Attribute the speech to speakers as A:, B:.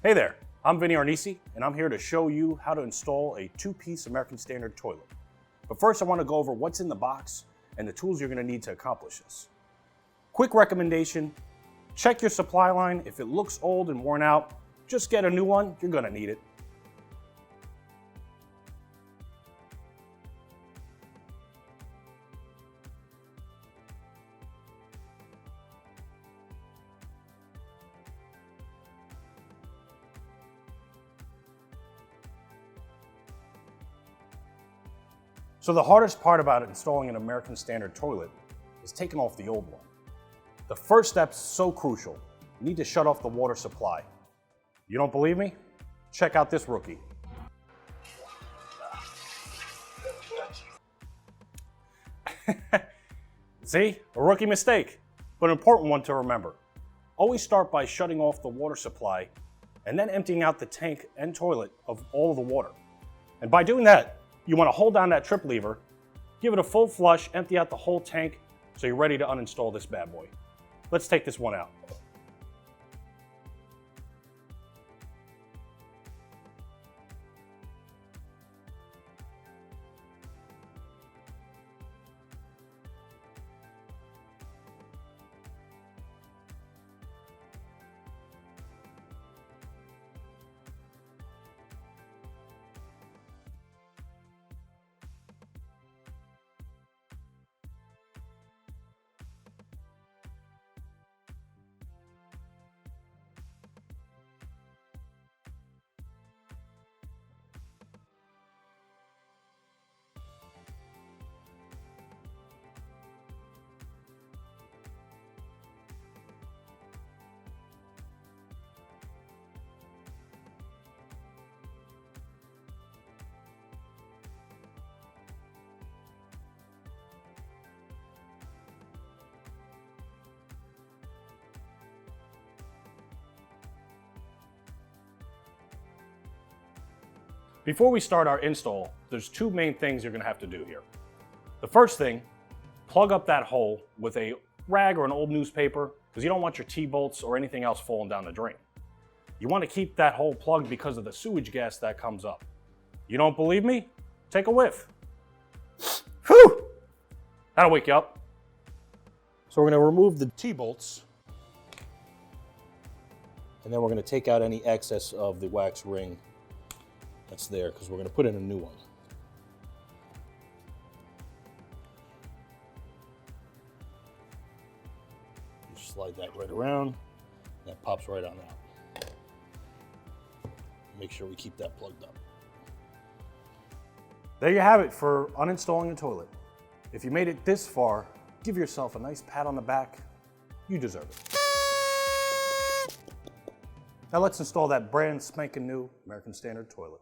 A: Hey there, I'm Vinny Arnisi, and I'm here to show you how to install a two-piece American Standard toilet. But first I want to go over what's in the box and the tools you're going to need to accomplish this. Quick recommendation, check your supply line. If it looks old and worn out, just get a new one, you're going to need it. So the hardest part about installing an American Standard toilet is taking off the old one. The first step's so crucial. You need to shut off the water supply. You don't believe me? Check out this rookie. See, a rookie mistake, but an important one to remember. Always start by shutting off the water supply and then emptying out the tank and toilet of all of the water. And by doing that, you want to hold down that trip lever, give it a full flush, empty out the whole tank, so you're ready to uninstall this bad boy. Let's take this one out. Before we start our install, there's two main things you're going to have to do here. The first thing, plug up that hole with a rag or an old newspaper because you don't want your T-bolts or anything else falling down the drain. You want to keep that hole plugged because of the sewage gas that comes up. You don't believe me? Take a whiff. Whew! That'll wake you up. So we're going to remove the T-bolts, and then we're going to take out any excess of the wax ring that's there because we're going to put in a new one. Just slide that right around, and that pops right on out. Make sure we keep that plugged up. There you have it for uninstalling a toilet. If you made it this far, give yourself a nice pat on the back. You deserve it. Now let's install that brand spanking new American Standard toilet.